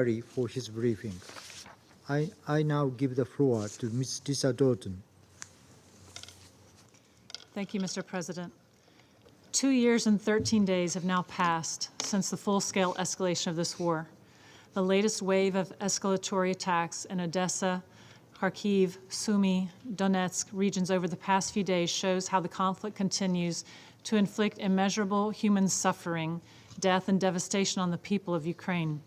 for his briefing. I now give the floor to Ms. Lisa Doughten. Thank you, Mr. President. 2 years and 13 days have now passed since the full-scale escalation of this war. The latest wave of escalatory attacks in Odessa, Kharkiv, Sumy, Donetsk regions over the past few days shows how the conflict continues to inflict immeasurable human suffering, death, and devastation on the people of Ukraine.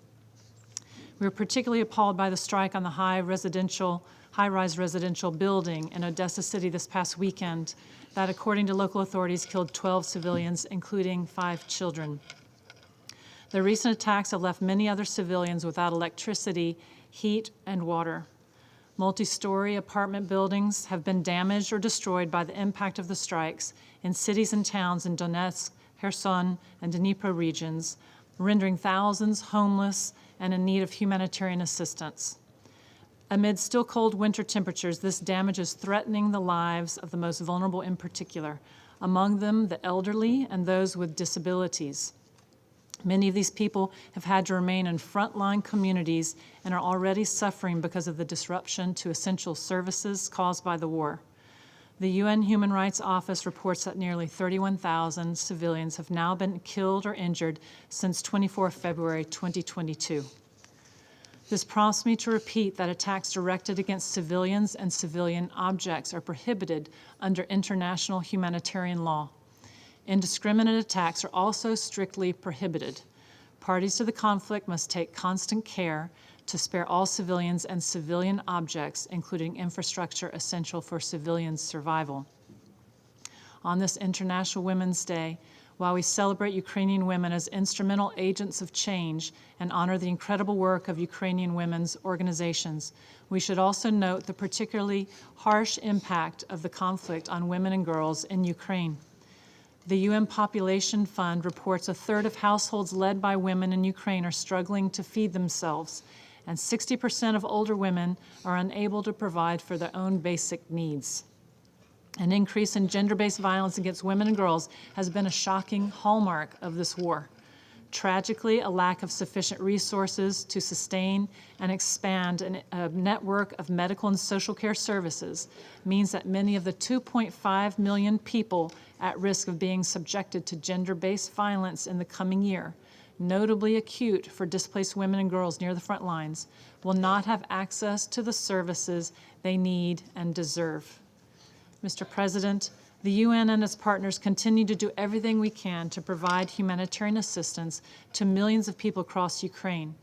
We were particularly appalled by the strike on the high-rise residential building in Odessa City this past weekend that, according to local authorities, killed 12 civilians, including 5 children. The recent attacks have left many other civilians without electricity, heat, and water. Multi-story apartment buildings have been damaged or destroyed by the impact of the strikes in cities and towns in Donetsk, Kherson, and Dnipro regions, rendering thousands homeless and in need of humanitarian assistance. Amid still cold winter temperatures, this damage is threatening the lives of the most vulnerable in particular, among them the elderly and those with disabilities. Many of these people have had to remain in frontline communities and are already suffering because of the disruption to essential services caused by the war. The UN Human Rights Office reports that nearly 31,000 civilians have now been killed or injured since 24 February 2022. This prompts me to repeat that attacks directed against civilians and civilian objects are prohibited under international humanitarian law. Indiscriminate attacks are also strictly prohibited. Parties to the conflict must take constant care to spare all civilians and civilian objects, including infrastructure essential for civilians' survival. On this International Women's Day, while we celebrate Ukrainian women as instrumental agents of change and honor the incredible work of Ukrainian women's organizations, we should also note the particularly harsh impact of the conflict on women and girls in Ukraine. The UN Population Fund reports a third of households led by women in Ukraine are struggling to feed themselves, and 60% of older women are unable to provide for their own basic needs. An increase in gender-based violence against women and girls has been a shocking hallmark of this war. Tragically, a lack of sufficient resources to sustain and expand a network of medical and social care services means that many of the 2.5 million people at risk of being subjected to gender-based violence in the coming year, notably acute for displaced women and girls near the front lines, will not have access to the services they need and deserve. Mr. President, the UN and its partners continue to do everything we can to provide humanitarian assistance to millions of people across Ukraine.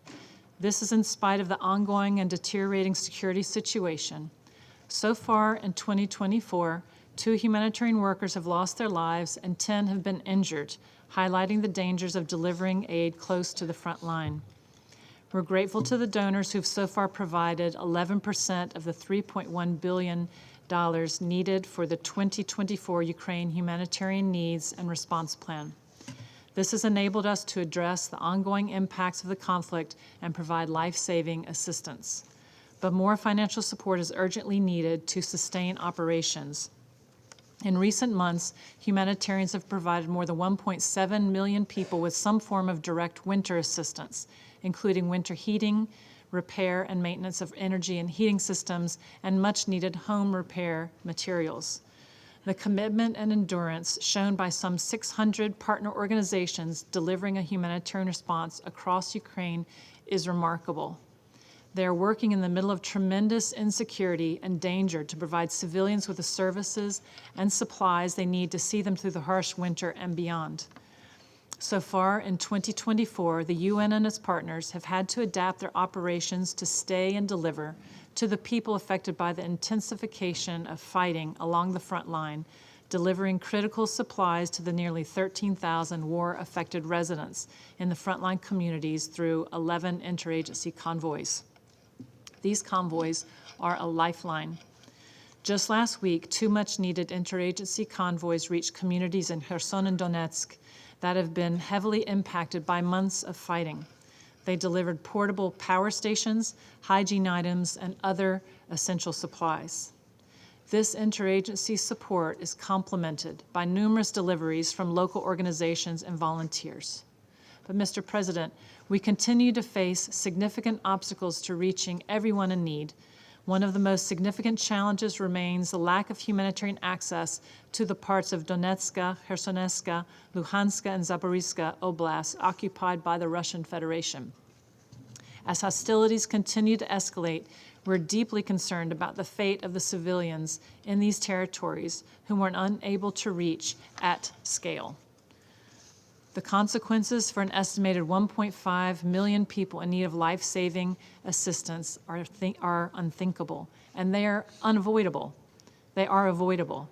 This is in spite of the ongoing and deteriorating security situation. So far in 2024, 2 humanitarian workers have lost their lives and 10 have been injured, highlighting the dangers of delivering aid close to the front line. We're grateful to the donors who've so far provided 11% of the $3.1 billion needed for the 2024 Ukraine Humanitarian Needs and Response Plan. This has enabled us to address the ongoing impacts of the conflict and provide life-saving assistance. But more financial support is urgently needed to sustain operations. In recent months, humanitarians have provided more than 1.7 million people with some form of direct winter assistance, including winter heating, repair and maintenance of energy and heating systems, and much-needed home repair materials. The commitment and endurance shown by some 600 partner organizations delivering a humanitarian response across Ukraine is remarkable. They are working in the middle of tremendous insecurity and danger to provide civilians with the services and supplies they need to see them through the harsh winter and beyond. So far in 2024, the UN and its partners have had to adapt their operations to stay and deliver to the people affected by the intensification of fighting along the front line, delivering critical supplies to the nearly 13,000 war-affected residents in the frontline communities through 11 interagency convoys. These convoys are a lifeline. Just last week, 2 much-needed interagency convoys reached communities in Kherson and Donetsk that have been heavily impacted by months of fighting. They delivered portable power stations, hygiene items, and other essential supplies. This interagency support is complemented by numerous deliveries from local organizations and volunteers. But Mr. President, We continue to face significant obstacles to reaching everyone in need. One of the most significant challenges remains the lack of humanitarian access to the parts of Donetska, Khersonska, Luhanska and Zaporizka oblasts occupied by the Russian Federation. As hostilities continue to escalate, we're deeply concerned about the fate of the civilians in these territories whom we're unable to reach at scale. The consequences for an estimated 1.5 million people in need of life-saving assistance are unthinkable, and they are unavoidable. They are avoidable.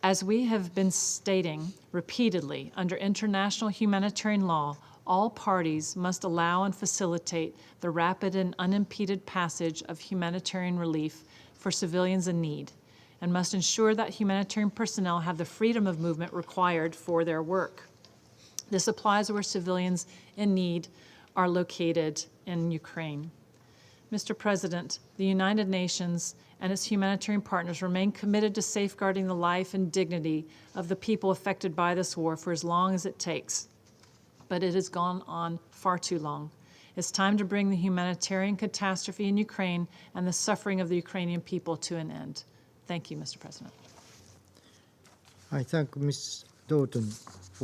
As we have been stating repeatedly, under international humanitarian law, all parties must allow and facilitate the rapid and unimpeded passage of humanitarian relief for civilians in need, and must ensure that humanitarian personnel have the freedom of movement required for their work. This applies where civilians in need are located in Ukraine. Mr. President, the United Nations and its humanitarian partners remain committed to safeguarding the life and dignity of the people affected by this war for as long as it takes. But it has gone on far too long. It's time to bring the humanitarian catastrophe in Ukraine and the suffering of the Ukrainian people to an end. Thank you, Mr. President. I thank Ms. Doughten for